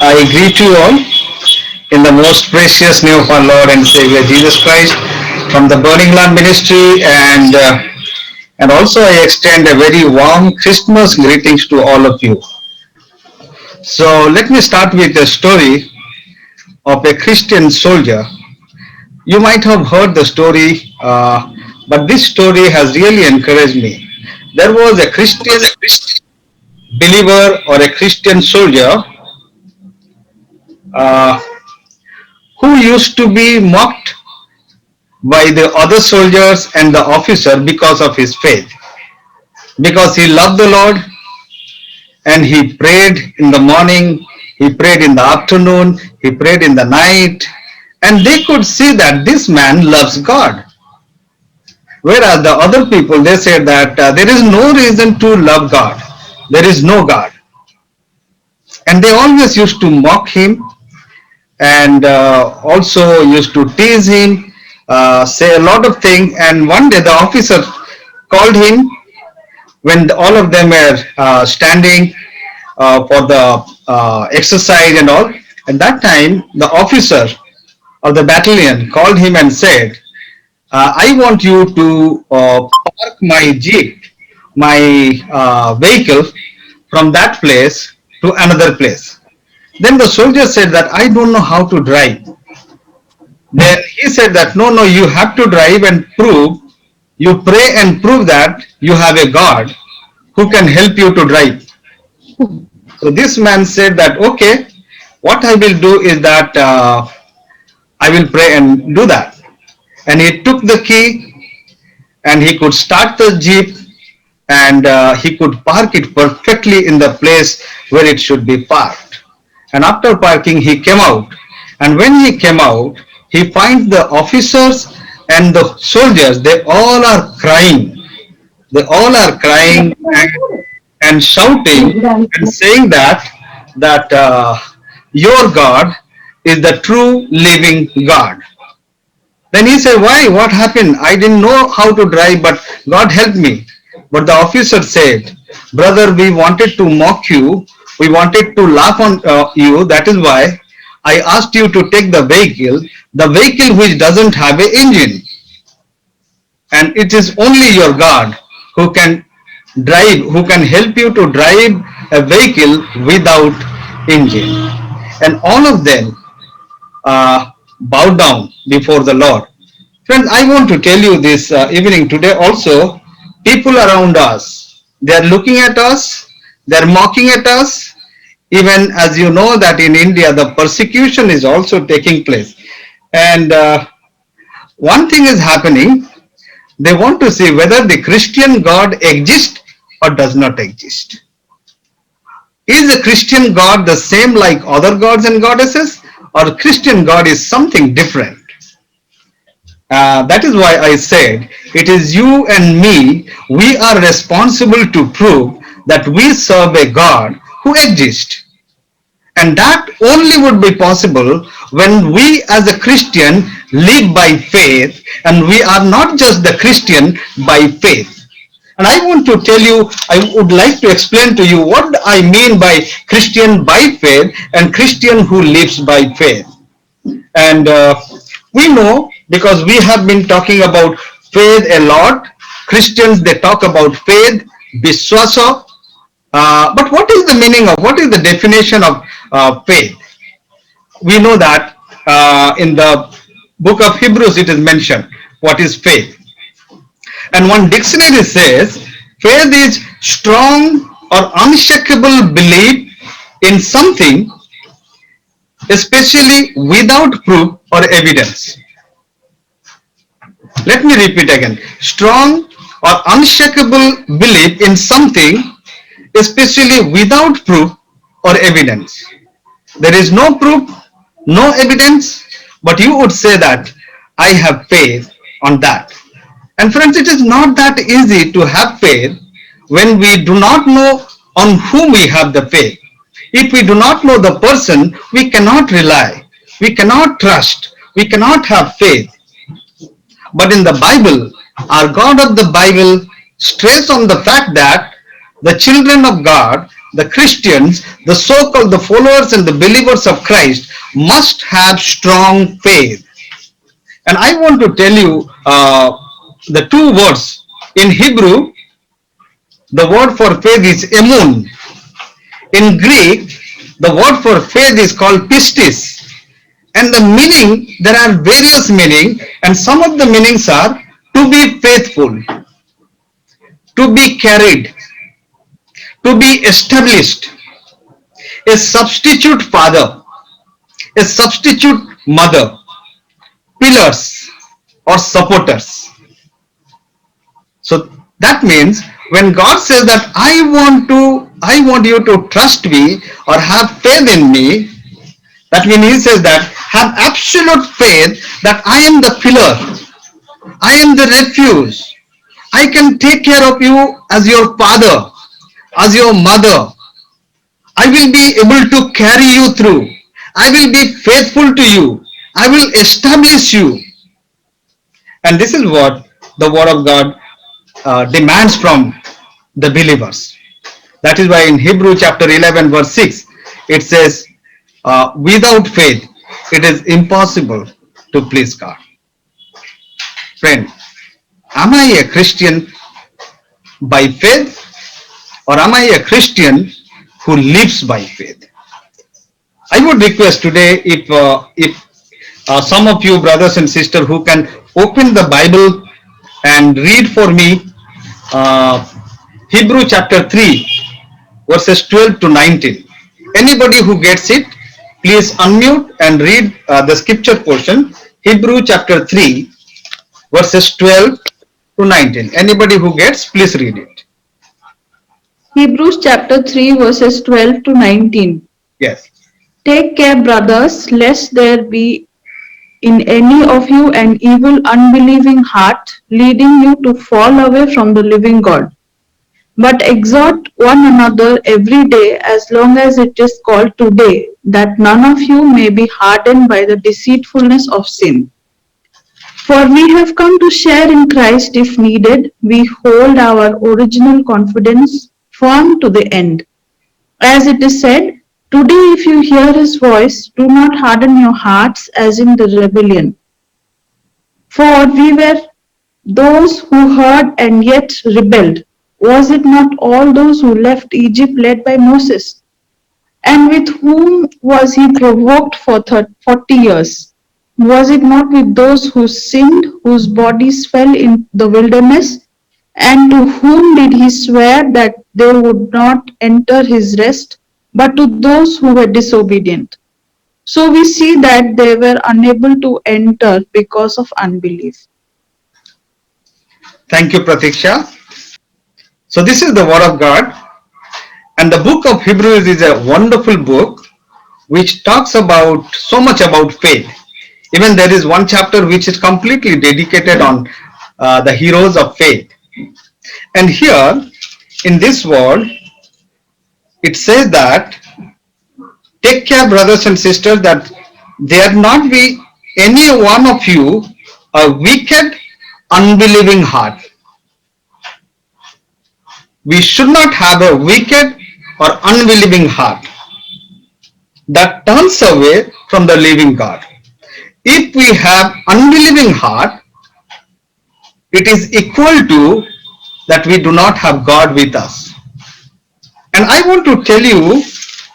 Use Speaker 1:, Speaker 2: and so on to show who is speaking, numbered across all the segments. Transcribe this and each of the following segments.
Speaker 1: I greet you all in the most precious name of our Lord and Savior Jesus Christ from the Burning Land Ministry, and also I extend a very warm Christmas greetings to all of you. So let me start with a story of a Christian soldier. You might have heard the story, but this story has really encouraged me. There was a Christian believer or a Christian soldier uh, who used to be mocked by the other soldiers and the officer because of his faith. Because he loved the Lord and he prayed in the morning, he prayed in the afternoon, he prayed in the night, and they could see that this man loves God. Whereas the other people, they said that there is no reason to love God, there is no God. And they always used to mock him and also used to tease him, say a lot of things. And one day the officer called him when all of them were standing for the exercise and all. At that time, the officer of the battalion called him and said, I want you to park my jeep, my vehicle from that place to another place. Then the soldier said that I don't know how to drive. Then he said that no, no, you have to drive and prove, you pray and prove that you have a God who can help you to drive. So this man said that okay, what I will do is that I will pray and do that. And he took the key and he could start the jeep and he could park it perfectly in the place where it should be parked. And after parking, he came out. And when he came out, he finds the officers and the soldiers, they all are crying. They all are crying and shouting and saying that your God is the true living God. Then he said, why? What happened? I didn't know how to drive, but God helped me. But the officer said, brother, we wanted to mock you. We wanted to laugh on you. That is why I asked you to take the vehicle which doesn't have an engine. And it is only your God who can drive, who can help you to drive a vehicle without engine. And all of them bow down before the Lord. Friends, I want to tell you this evening today also, people around us, they are looking at us, they are mocking at us. Even as you know that in India, the persecution is also taking place. And one thing is happening, they want to see whether the Christian God exists or does not exist. Is the Christian God the same like other gods and goddesses, or Christian God is something different? That is why I said it is you and me, we are responsible to prove that we serve a God who exists. And that only would be possible when we as a Christian live by faith, and we are not just the Christian by faith. And I want to tell you, I would like to explain to you what I mean by Christian by faith and Christian who lives by faith. And we know, because we have been talking about faith a lot. Christians, they talk about faith, Biswasa. But what is the meaning of, what is the definition of faith? We know that in the book of Hebrews it is mentioned what is faith. And one dictionary says faith is strong or unshakable belief in something, especially without proof or evidence. Let me repeat again. Strong or unshakable belief in something, especially without proof or evidence. There is no proof, no evidence, but you would say that I have faith on that. And friends, it is not that easy to have faith when we do not know on whom we have the faith. If we do not know the person, we cannot rely, we cannot trust, we cannot have faith. But in the Bible, our God of the Bible stress on the fact that the children of God, the Christians, the so-called the followers and the believers of Christ must have strong faith. And I want to tell you the two words in Hebrew. The word for faith is emun. In Greek, the word for faith is called pistis. And the meaning, there are various meaning, and some of the meanings are to be faithful, to be carried, to be established, a substitute father, a substitute mother, pillars or supporters. So that means when God says that I want you to trust me or have faith in me, that means He says that have absolute faith that I am the pillar, I am the refuge, I can take care of you as your father, as your mother. I will be able to carry you through. I will be faithful to you. I will establish you. And this is what the Word of God demands from the believers. That is why in Hebrew chapter 11, verse 6, it says, without faith, it is impossible to please God. Friend, am I a Christian by faith or am I a Christian who lives by faith? I would request today if some of you brothers and sisters who can open the Bible and read for me uh, Hebrew chapter 3 verses 12 to 19. Anybody who gets it, please unmute and read the scripture portion, Hebrew chapter 3 verses 12 to 19. Anybody who gets, please read it.
Speaker 2: Hebrews chapter 3 verses 12 to 19.
Speaker 1: Yes.
Speaker 2: Take care, brothers, lest there be in any of you an evil, unbelieving heart, leading you to fall away from the living God. But exhort one another every day, as long as it is called today, that none of you may be hardened by the deceitfulness of sin. For we have come to share in Christ if needed. We hold our original confidence firm to the end. As it is said, today if you hear his voice, do not harden your hearts as in the rebellion. For we were those who heard and yet rebelled. Was it not all those who left Egypt led by Moses? And with whom was he provoked for 40 years? Was it not with those who sinned, whose bodies fell in the wilderness? And to whom did he swear that they would not enter his rest, but to those who were disobedient? So we see that they were unable to enter because of unbelief.
Speaker 1: Thank you, Pratiksha. So this is the Word of God. And the book of Hebrews is a wonderful book which talks about so much about faith. Even there is one chapter which is completely dedicated on the heroes of faith. And here in this word, it says that take care, brothers and sisters, that there not be any one of you a wicked, unbelieving heart. We should not have a wicked or unbelieving heart that turns away from the living God. If we have unbelieving heart, it is equal to that we do not have God with us. And I want to tell you,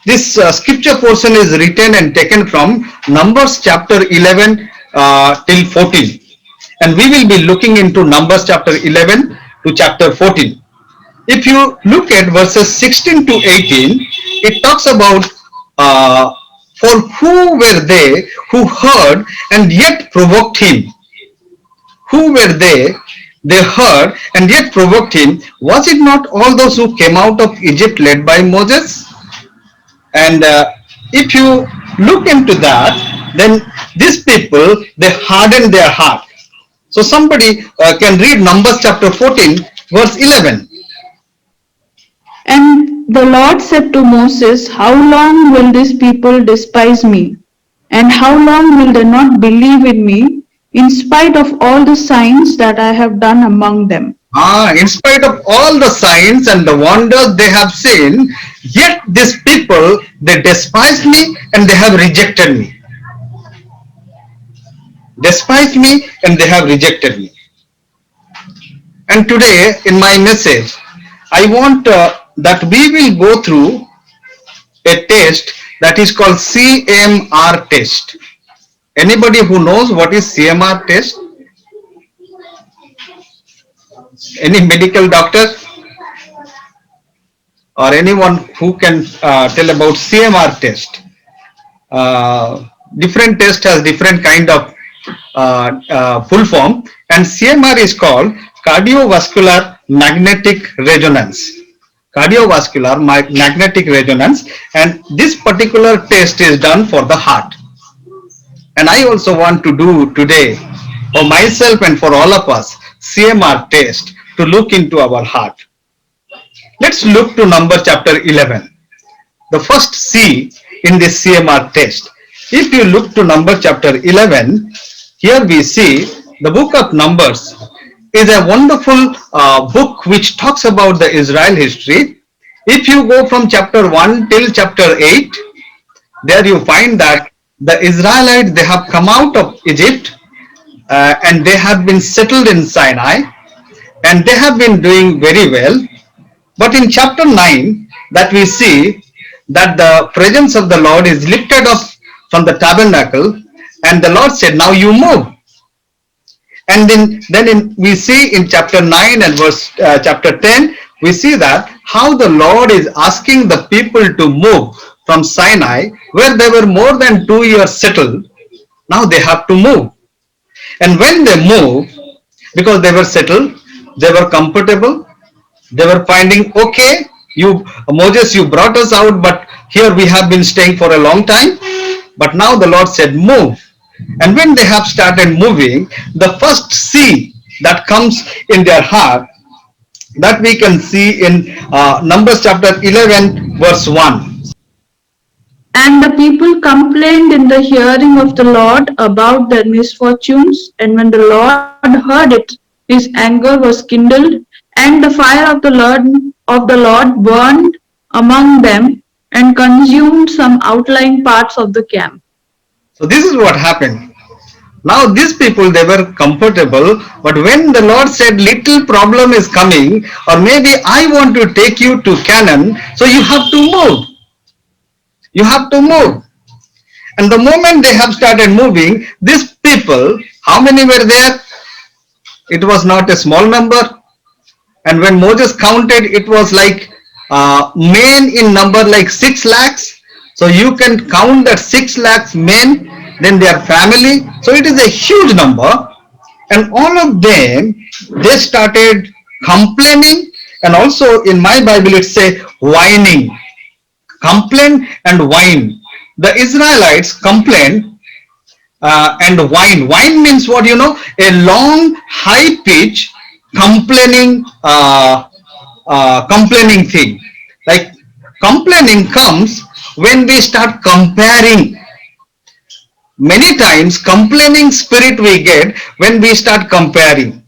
Speaker 1: this scripture portion is written and taken from Numbers chapter 11 till 14. And we will be looking into Numbers chapter 11 to chapter 14. If you look at verses 16 to 18, it talks about for who were they who heard and yet provoked him? Who were they? They heard and yet provoked him. Was it not all those who came out of Egypt led by Moses? And if you look into that, then these people, they hardened their heart. So somebody can read Numbers chapter 14, verse 11.
Speaker 2: And the Lord said to Moses, how long will this people despise me? And how long will they not believe in me, in spite of all the signs that I have done among them?
Speaker 1: In spite of all the signs and the wonders they have seen, yet these people, they despised me and they have rejected me. Despised me and they have rejected me. And today, in my message, I want that we will go through a test that is called CMR test. Anybody who knows what is CMR test? Any medical doctor or anyone who can tell about CMR test? Different test has different kind of full form, and CMR is called cardiovascular magnetic resonance. Cardiovascular magnetic resonance, and this particular test is done for the heart. And I also want to do today for myself and for all of us CMR test to look into our heart. Let's look to number chapter 11, the first C in this CMR test. If you look to number chapter 11, here we see the book of Numbers is a wonderful book which talks about the Israel history. If you go from chapter 1 till chapter 8, there you find that the Israelites, they have come out of Egypt and they have been settled in Sinai and they have been doing very well. But in chapter 9, that we see that the presence of the Lord is lifted up from the tabernacle, and the Lord said, now you move. And then we see in chapter 9 and chapter 10, we see that how the Lord is asking the people to move from Sinai, where they were more than 2 years settled. Now they have to move. And when they move, because they were settled, they were comfortable, they were finding, okay, you Moses, you brought us out, but here we have been staying for a long time. But now the Lord said, move. And when they have started moving, the first C that comes in their heart, that we can see in Numbers chapter 11, verse 1.
Speaker 2: And the people complained in the hearing of the Lord about their misfortunes, and when the Lord heard it, his anger was kindled, and the fire of the Lord burned among them and consumed some outlying parts of the camp.
Speaker 1: So this is what happened. Now these people, they were comfortable, but when the Lord said little problem is coming, or maybe I want to take you to Canaan, so you have to move. You have to move. And the moment they have started moving, these people, how many were there? It was not a small number. And when Moses counted, it was like men in number like 6 lakhs. So you can count that 6 lakhs men, then their family. So it is a huge number. And all of them, they started complaining. And also in my Bible, it says whining. Complain and whine. The Israelites complain and whine. Whine means what, you know? A long, high pitch complaining complaining thing. Like complaining comes when we start comparing. Many times complaining spirit we get when we start comparing.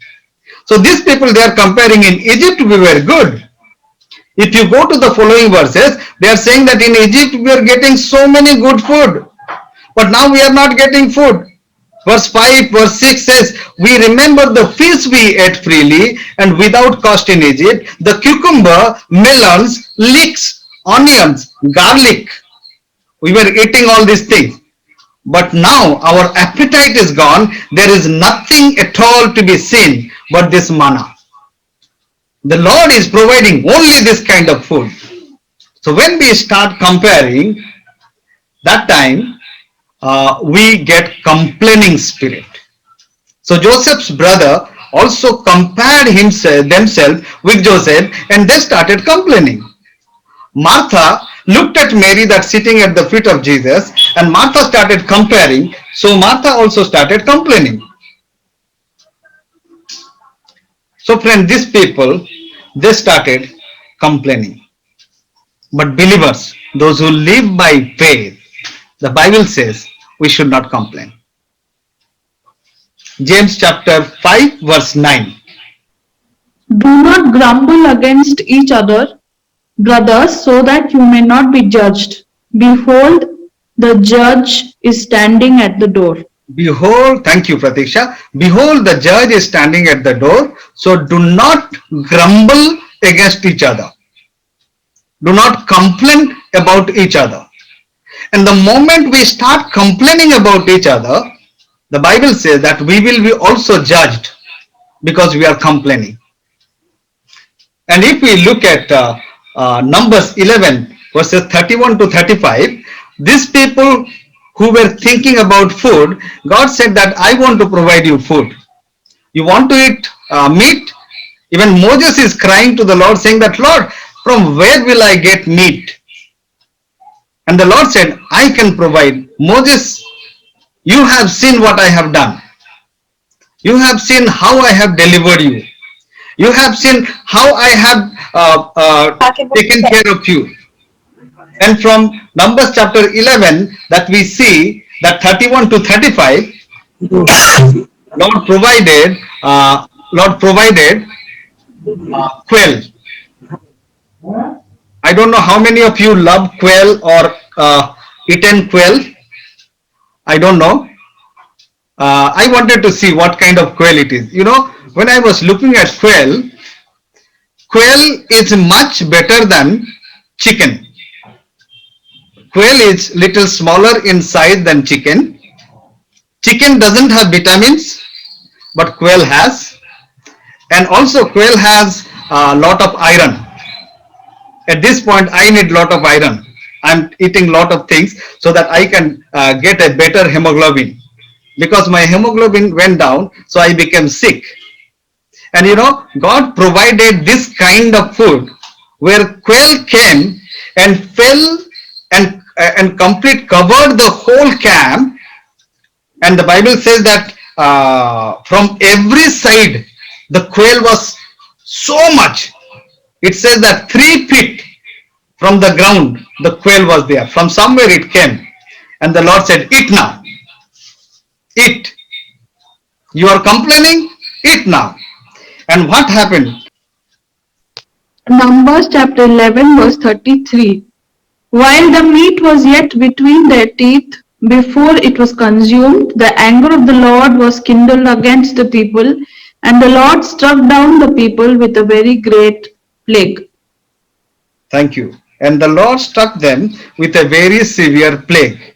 Speaker 1: So these people, they are comparing. In Egypt we were good. If you go to the following verses, they are saying that in Egypt we are getting so many good food, but now we are not getting food. Verse 5, verse 6 says, we remember the fish we ate freely and without cost in Egypt, the cucumber, melons, leeks, onions, garlic. We were eating all these things. But now our appetite is gone. There is nothing at all to be seen but this manna. The Lord is providing only this kind of food. So when we start comparing, that time we get complaining spirit. So Joseph's brother also compared themselves with Joseph, and they started complaining. Martha looked at Mary that's sitting at the feet of Jesus, and Martha started comparing. So Martha also started complaining. So friend, these people, they started complaining. But believers, those who live by faith, the Bible says we should not complain. James chapter 5 verse 9.
Speaker 2: Do not grumble against each other, brothers, so that you may not be judged. Behold, the judge is standing at the door.
Speaker 1: Behold, thank you, Pratiksha. Behold, the judge is standing at the door. So do not grumble against each other. Do not complain about each other. And the moment we start complaining about each other, the Bible says that we will be also judged because we are complaining. And if we look at Numbers 11, verses 31 to 35, these people who were thinking about food, God said that I want to provide you food. You want to eat meat? Even Moses is crying to the Lord, saying that, Lord, from where will I get meat? And the Lord said, I can provide. Moses, you have seen what I have done. You have seen how I have delivered you. You have seen how I have taken care of you. And from Numbers chapter 11, that we see that 31 to 35, Lord provided, Lord provided quail. I don't know how many of you love quail or eaten quail. I don't know. I wanted to see what kind of quail it is. You know, when I was looking at quail, quail is much better than chicken. Quail is little smaller in size than chicken. Chicken doesn't have vitamins, but quail has. And also quail has a lot of iron. At this point, I need lot of iron. I'm eating lot of things so that I can get a better hemoglobin. Because my hemoglobin went down, so I became sick. And you know, God provided this kind of food where quail came and fell and complete covered the whole camp. And the Bible says that from every side the quail was so much. It says that 3 feet from the ground the quail was there. From somewhere it came. And the Lord said, eat now. Eat. You are complaining? Eat now. And what happened?
Speaker 2: Numbers chapter 11, verse 33. While the meat was yet between their teeth, before it was consumed, the anger of the Lord was kindled against the people, and the Lord struck down the people with a very great plague.
Speaker 1: Thank you. And the Lord struck them with a very severe plague.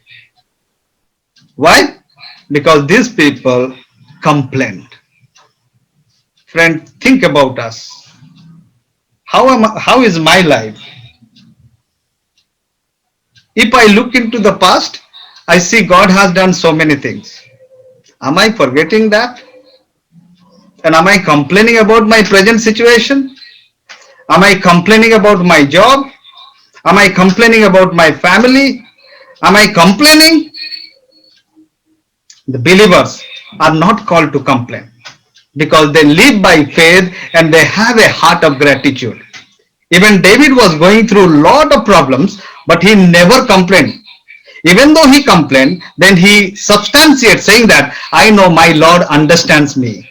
Speaker 1: Why? Because these people complained. Friend, think about us. How is my life? If I look into the past, I see God has done so many things. Am I forgetting that? And am I complaining about my present situation? Am I complaining about my job? Am I complaining about my family? Am I complaining? The believers are not called to complain because they live by faith and they have a heart of gratitude. Even David was going through a lot of problems, but he never complained. Even though he complained, then he substantiated saying that I know my Lord understands me.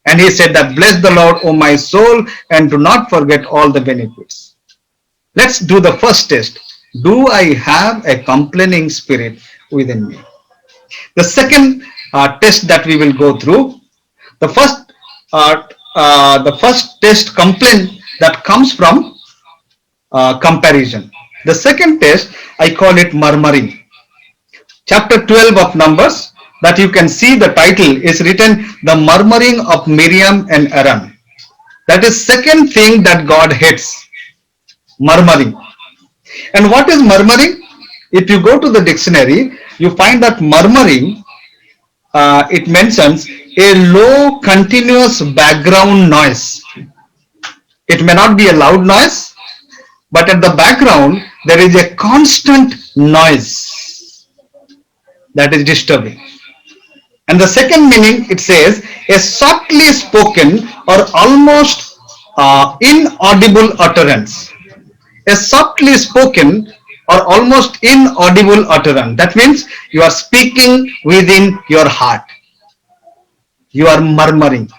Speaker 1: And he said that bless the Lord, O my soul, and do not forget all the benefits. Let's do the first test. Do I have a complaining spirit within me? The second test that we will go through, the first test complaint that comes from comparison. The second test, I call it murmuring. Chapter 12 of Numbers, that you can see the title is written the murmuring of Miriam and Aaron. That is second thing that God hates, murmuring. And what is murmuring? If you go to the dictionary, you find that murmuring, it mentions a low continuous background noise. It may not be a loud noise, but at the background there is a constant noise that is disturbing. And the second meaning, it says a softly spoken or almost inaudible utterance. A softly spoken or almost inaudible utterance. That means you are speaking within your heart. You are murmuring.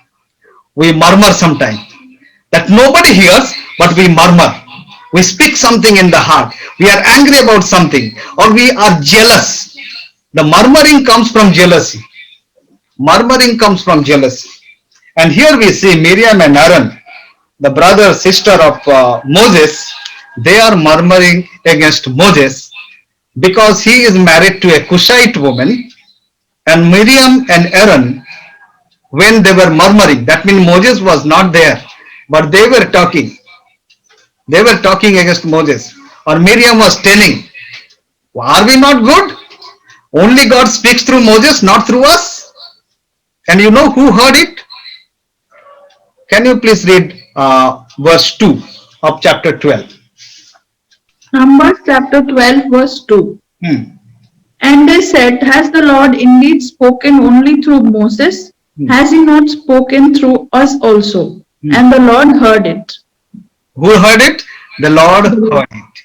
Speaker 1: We murmur sometimes. that nobody hears, but we murmur. We speak something in the heart. We are angry about something, or we are jealous. The murmuring comes from jealousy. Murmuring comes from jealousy. And here we see Miriam and Aaron, the brother sister of Moses, they are murmuring against Moses because he is married to a Cushite woman. And Miriam and Aaron, when they were murmuring, that means Moses was not there, but they were talking. They were talking against Moses. Or Miriam was telling, are we not good? Only God speaks through Moses, not through us. And you know who heard it? Can you please read verse 2 of chapter 12?
Speaker 2: Numbers chapter 12, verse 2.
Speaker 1: Hmm.
Speaker 2: And they said, has the Lord indeed spoken only through Moses? Has he not spoken through us also? And the Lord heard it.
Speaker 1: Who heard it? The Lord heard it.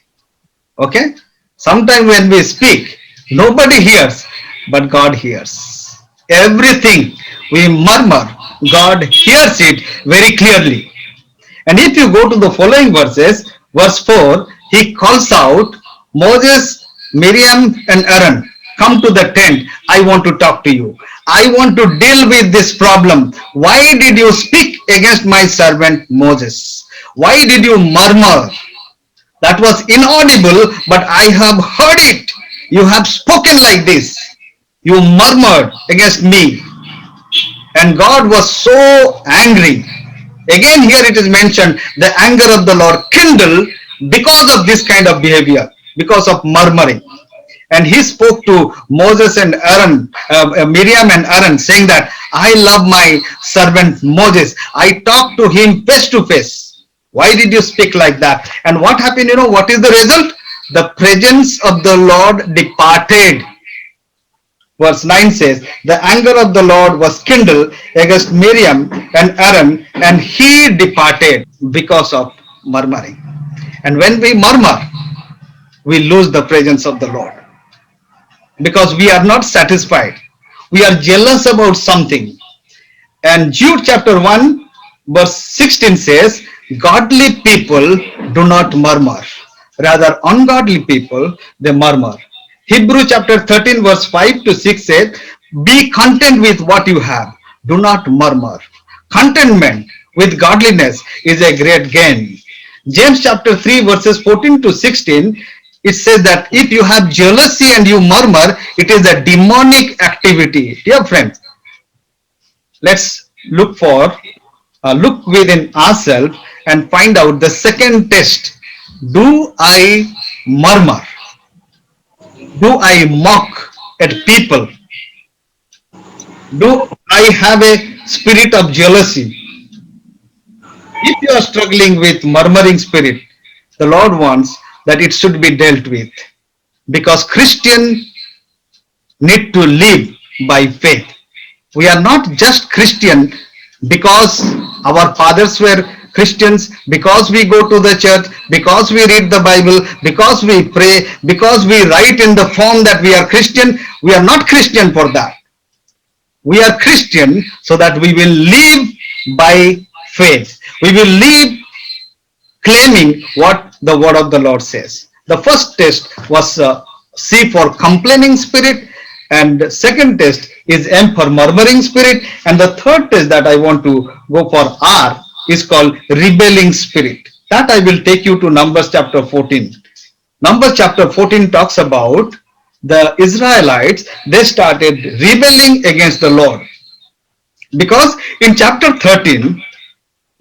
Speaker 1: Okay? Sometimes when we speak, nobody hears, but God hears. Everything we murmur, God hears it very clearly. And if you go to the following verses, verse 4, he calls out Moses, Miriam, and Aaron, come to the tent. I want to talk to you. I want to deal with this problem. Why did you speak against my servant Moses? Why did you murmur? That was inaudible, but I have heard it. You have spoken like this. You murmured against me. And God was so angry. Again, here it is mentioned, the anger of the Lord kindled because of this kind of behavior, because of murmuring. And he spoke to Moses and Aaron, Miriam and Aaron, saying that I love my servant Moses. I talked to him face to face. Why did you speak like that? And what happened? You know, what is the result? The presence of the Lord departed. Verse 9 says, the anger of the Lord was kindled against Miriam and Aaron, and he departed because of murmuring. And when we murmur, we lose the presence of the Lord. Because we are not satisfied. We are jealous about something. And Jude chapter 1 verse 16 says, godly people do not murmur. Rather, ungodly people, they murmur. Hebrew chapter 13 verse 5 to 6 says, be content with what you have. Do not murmur. Contentment with godliness is a great gain. James chapter 3 verses 14 to 16, it says that if you have jealousy and you murmur, it is a demonic activity. Dear friends, let's look within ourselves and find out the second test. Do I murmur? Do I mock at people? Do I have a spirit of jealousy? If you are struggling with murmuring spirit, the Lord wants that it should be dealt with, because Christians need to live by faith. We are not just Christian because our fathers were Christians, because we go to the church, because we read the Bible, because we pray, because we write in the form that we are Christian. We are not Christian for that. We are Christian so that we will live by faith. We will live claiming what the word of the Lord says. The first test was C for complaining spirit, and second test is M for murmuring spirit, and the third test that I want to go for R is called rebelling spirit. That I will take you to Numbers chapter 14. Numbers chapter 14 talks about the Israelites. They started rebelling against the Lord, because in chapter 13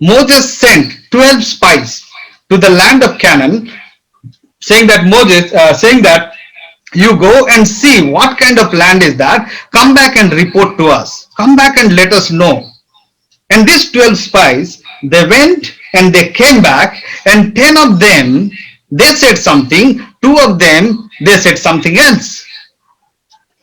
Speaker 1: Moses sent 12 spies to the land of Canaan, saying that you go and see what kind of land is that. Come back and report to us. Come back and let us know. And these 12 spies, they went and they came back, and 10 of them, they said something. 2 of them, they said something else.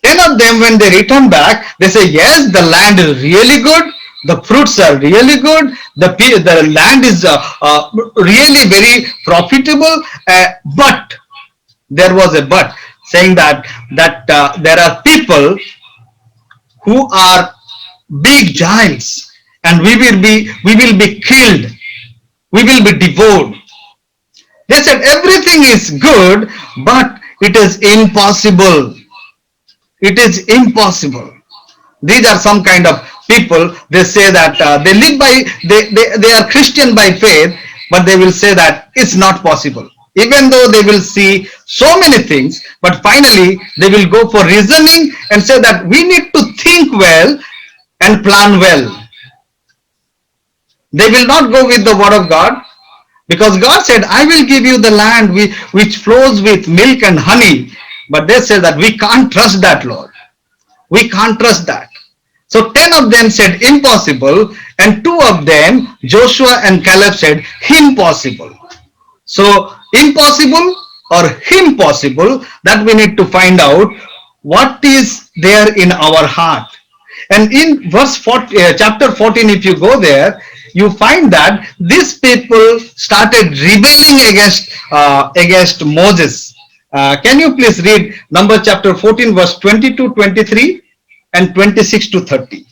Speaker 1: 10 of them, when they return back, they say, yes, the land is really good. The fruits are really good. The land is really very profitable. But there was a but, saying that there are people who are big giants, and we will be killed We will be devoured. They said everything is good, but it is impossible. It is impossible. These are some kind of people, they say that they live by, they are Christian by faith, but they will say that it's not possible. Even though they will see so many things, but finally they will go for reasoning and say that we need to think well and plan well. They will not go with the word of God, because God said, I will give you the land which flows with milk and honey. But they say that we can't trust that, Lord. We can't trust that. So 10 of them said impossible, and 2 of them, Joshua and Caleb, said impossible. So impossible or impossible, that we need to find out what is there in our heart. And in verse 40, chapter 14, if you go there, you find that these people started rebelling against Moses. Can you please read Numbers chapter 14, verse 22, 23 and 26 to 30?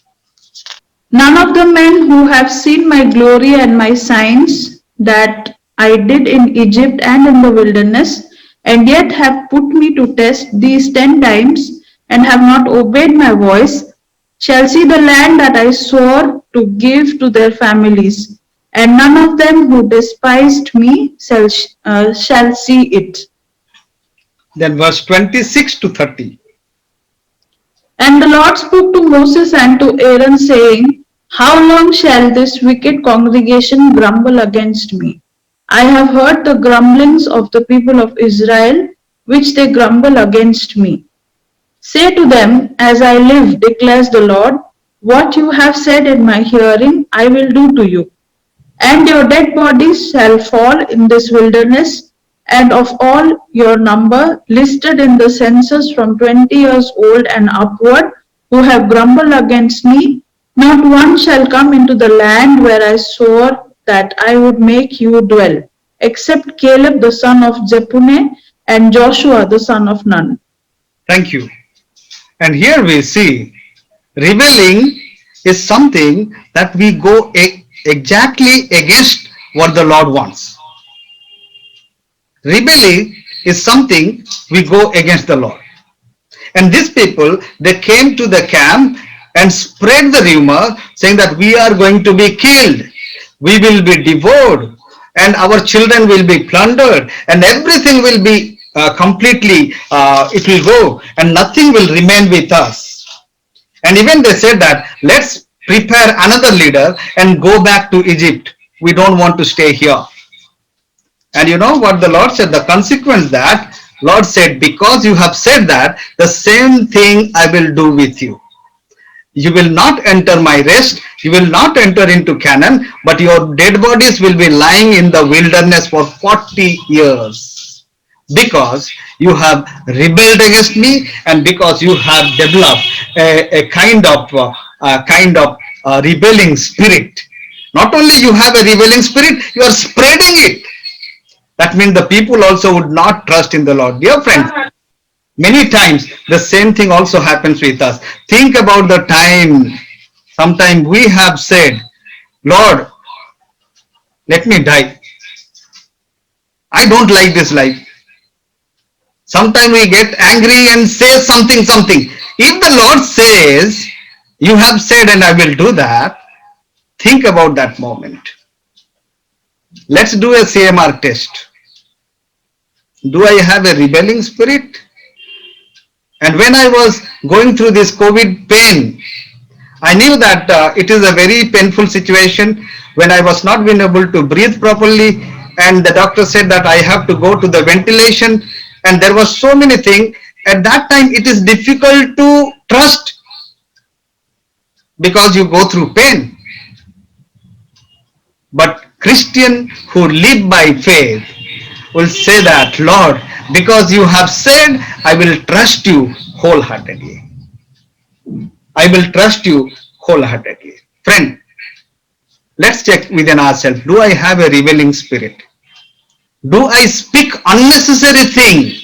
Speaker 2: None of the men who have seen my glory and my signs that I did in Egypt and in the wilderness, and yet have put me to test these 10 times, and have not obeyed my voice, shall see the land that I swore to give to their families, and none of them who despised me shall see it.
Speaker 1: Then verse 26 to 30.
Speaker 2: And the Lord spoke to Moses and to Aaron, saying, How long shall this wicked congregation grumble against me? I have heard the grumblings of the people of Israel, which they grumble against me. Say to them, As I live, declares the Lord, what you have said in my hearing I will do to you. And your dead bodies shall fall in this wilderness, and of all your number listed in the census from 20 years old and upward, who have grumbled against me, not one shall come into the land where I swore that I would make you dwell, except Caleb the son of Jephunneh and Joshua the son of Nun.
Speaker 1: Thank you. And here we see rebelling is something that we go exactly against what the Lord wants. Rebelling is something we go against the Lord. And these people, they came to the camp and spread the rumor saying that we are going to be killed, we will be devoured, and our children will be plundered, and everything will be completely, it will go, and nothing will remain with us. And even they said that let's prepare another leader and go back to Egypt. We don't want to stay here. And you know what the Lord said? The consequence that Lord said, because you have said that, the same thing I will do with you. You will not enter my rest, you will not enter into Canaan, but your dead bodies will be lying in the wilderness for 40 years. Because you have rebelled against me, and because you have developed a kind of rebelling spirit. Not only you have a rebelling spirit, you are spreading it. That means the people also would not trust in the Lord. Dear friends, many times the same thing also happens with us. Think about the time, sometime we have said, Lord, let me die. I don't like this life. Sometimes we get angry and say something. If the Lord says, you have said and I will do that, think about that moment. Let's do a CMR test. Do I have a rebelling spirit? And when I was going through this COVID pain, I knew that it is a very painful situation when I was not being able to breathe properly, and the doctor said that I have to go to the ventilation, and there was so many things. At that time it is difficult to trust because you go through pain. But Christian who live by faith will say that, Lord, because you have said, I will trust you wholeheartedly. I will trust you wholeheartedly. Friend, let's check within ourselves. Do I have a rebelling spirit? Do I speak unnecessary thing?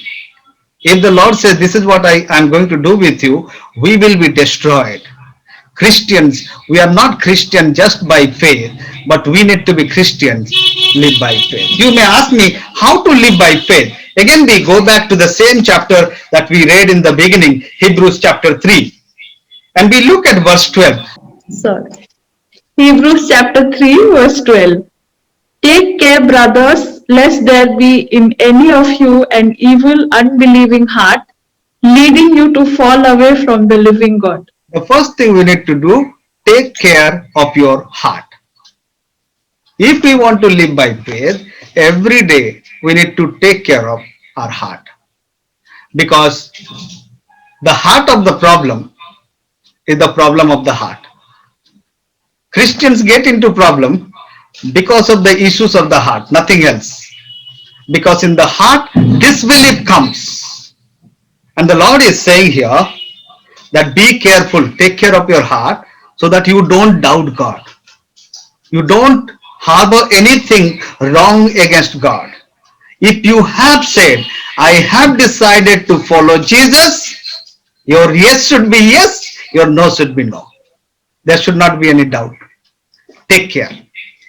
Speaker 1: If the Lord says, this is what I am going to do with you, we will be destroyed. Christians, we are not Christian just by faith, but we need to be Christians live by faith. You may ask me how to live by faith. Again, we go back to the same chapter that we read in the beginning, Hebrews chapter 3, and we look at verse 12.
Speaker 2: Sorry. Hebrews chapter 3, verse 12. Take care, brothers, lest there be in any of you an evil, unbelieving heart, leading you to fall away from the living God.
Speaker 1: The first thing we need to do, take care of your heart. If we want to live by faith, every day we need to take care of our heart, because the heart of the problem is the problem of the heart. Christians get into problem because of the issues of the heart, nothing else. Because in the heart, disbelief comes. And the Lord is saying here that be careful, take care of your heart so that you don't doubt God. You don't harbor anything wrong against God. If you have said, I have decided to follow Jesus, your yes should be yes, your no should be no. There should not be any doubt. Take care.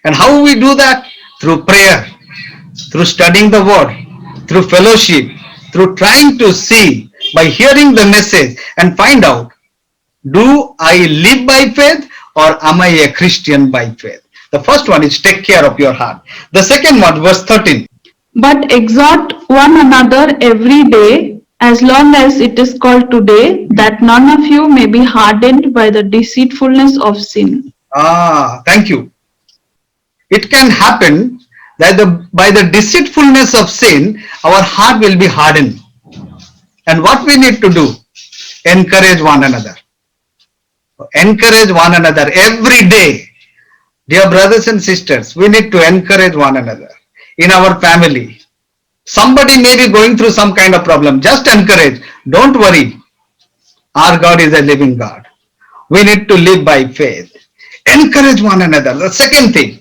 Speaker 1: And how we do that? Through prayer, through studying the word, through fellowship, through trying to see by hearing the message and find out, do I live by faith or am I a Christian by faith? The first one is take care of your heart. The second one, verse 13.
Speaker 2: But exhort one another every day, as long as it is called today, that none of you may be hardened by the deceitfulness of sin.
Speaker 1: Thank you. It can happen that by the deceitfulness of sin, our heart will be hardened. And what we need to do? Encourage one another. Encourage one another every day. Dear brothers and sisters, we need to encourage one another. In our family, somebody may be going through some kind of problem. Just encourage. Don't worry. Our God is a living God. We need to live by faith. Encourage one another. The second thing,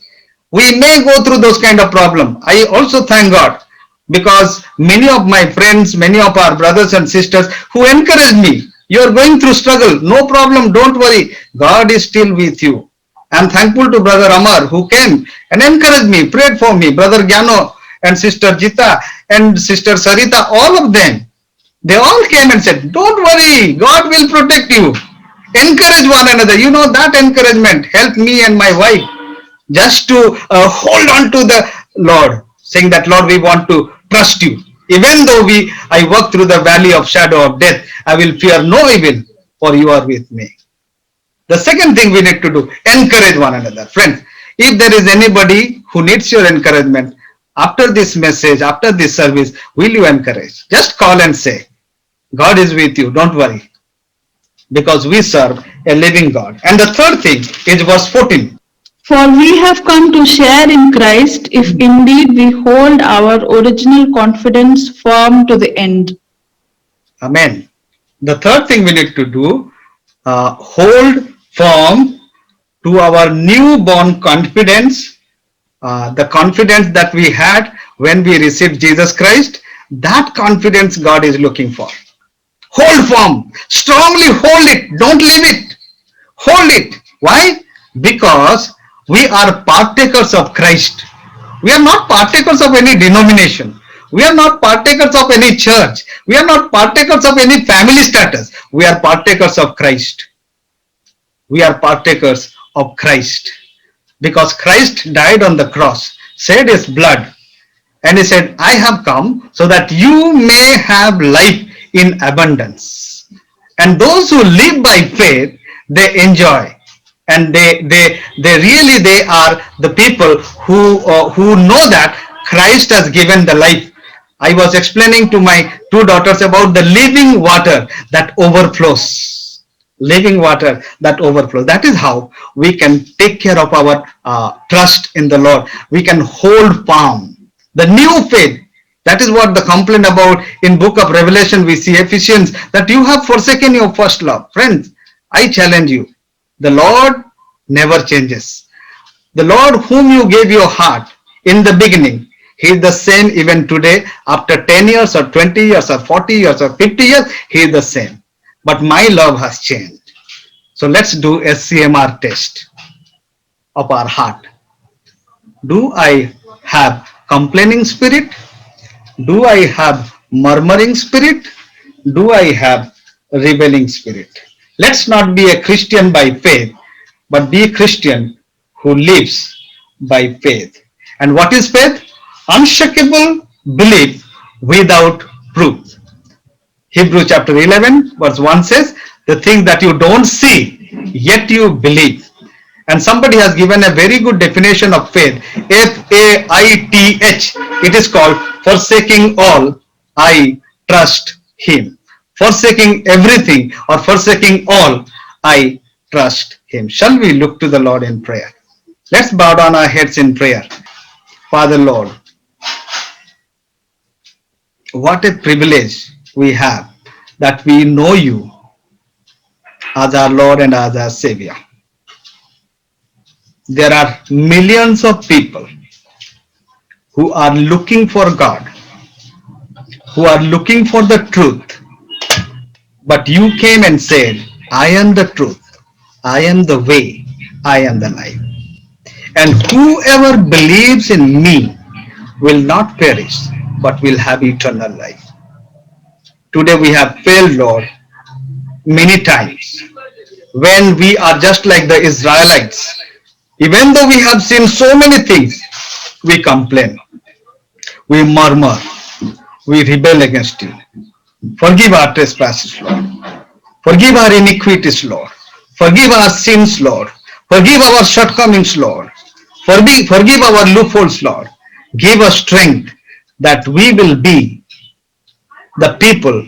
Speaker 1: we may go through those kind of problem. I also thank God because many of my friends, many of our brothers and sisters who encourage me, you are going through struggle, no problem, don't worry, God is still with you. I am thankful to Brother Amar who came and encouraged me, prayed for me, Brother Gyano and Sister Jita and Sister Sarita, all of them. They all came and said, don't worry, God will protect you. Encourage one another. You know, that encouragement helped me and my wife just to hold on to the Lord, saying that, Lord, we want to trust you. Even though I walk through the valley of shadow of death, I will fear no evil, for you are with me. The second thing we need to do, encourage one another. Friends, if there is anybody who needs your encouragement, after this message, after this service, will you encourage? Just call and say, God is with you, don't worry. Because we serve a living God. And the third thing is verse 14.
Speaker 2: For we have come to share in Christ if indeed we hold our original confidence firm to the end.
Speaker 1: Amen. The third thing we need to do, hold firm to our newborn confidence, the confidence that we had when we received Jesus Christ. That confidence God is looking for. Hold firm, strongly hold it, don't leave it. Hold it. Why? Because we are partakers of Christ. We are not partakers of any denomination. We are not partakers of any church. We are not partakers of any family status. We are partakers of Christ. We are partakers of Christ. Because Christ died on the cross, shed his blood, and he said, I have come so that you may have life in abundance. And those who live by faith, they enjoy. And they are the people who know that Christ has given the life. I was explaining to my two daughters about the living water that overflows. Living water that overflows. That is how we can take care of our trust in the Lord. We can hold firm. The new faith. That is what the complaint about in book of Revelation we see, Ephesians, that you have forsaken your first love. Friends, I challenge you. The Lord never changes. The Lord whom you gave your heart in the beginning, he is the same even today. After 10 years or 20 years or 40 years or 50 years, he is the same. But my love has changed. So let's do a CMR test of our heart. Do I have complaining spirit? Do I have murmuring spirit? Do I have rebelling spirit? Let's not be a Christian by faith, but be a Christian who lives by faith. And what is faith? Unshakable belief without proof. Hebrew chapter 11 verse 1 says, the thing that you don't see, yet you believe. And somebody has given a very good definition of faith, Faith. It is called forsaking all, I trust him. Forsaking everything or forsaking all, I trust him. Shall we look to the Lord in prayer? Let's bow down our heads in prayer. Father Lord, what a privilege we have that we know you as our Lord and as our Savior. There are millions of people who are looking for God, who are looking for the truth, but you came and said, I am the truth, I am the way, I am the life. And whoever believes in me will not perish, but will have eternal life. Today we have failed, Lord, many times when we are just like the Israelites. Even though we have seen so many things, we complain, we murmur, we rebel against you. Forgive our trespasses, Lord. Forgive our iniquities, Lord. Forgive our sins, Lord. Forgive our shortcomings, Lord. Forgive our loopholes, Lord. Give us strength that we will be the people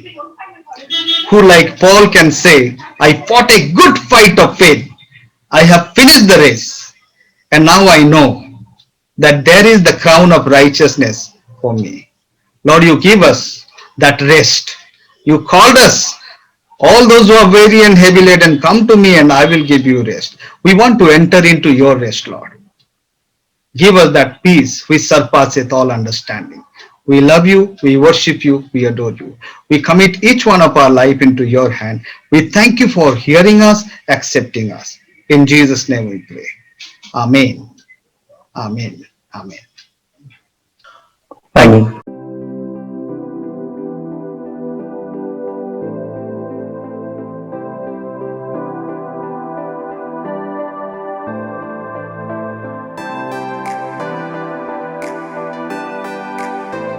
Speaker 1: who, like Paul, can say, I fought a good fight of faith. I have finished the race. And now I know that there is the crown of righteousness for me. Lord, you give us that rest. You called us, all those who are weary and heavy laden, come to me and I will give you rest. We want to enter into your rest, Lord. Give us that peace which surpasseth all understanding. We love you, we worship you, we adore you. We commit each one of our life into your hand. We thank you for hearing us, accepting us. In Jesus' name we pray. Amen. Amen. Amen.
Speaker 3: Amen.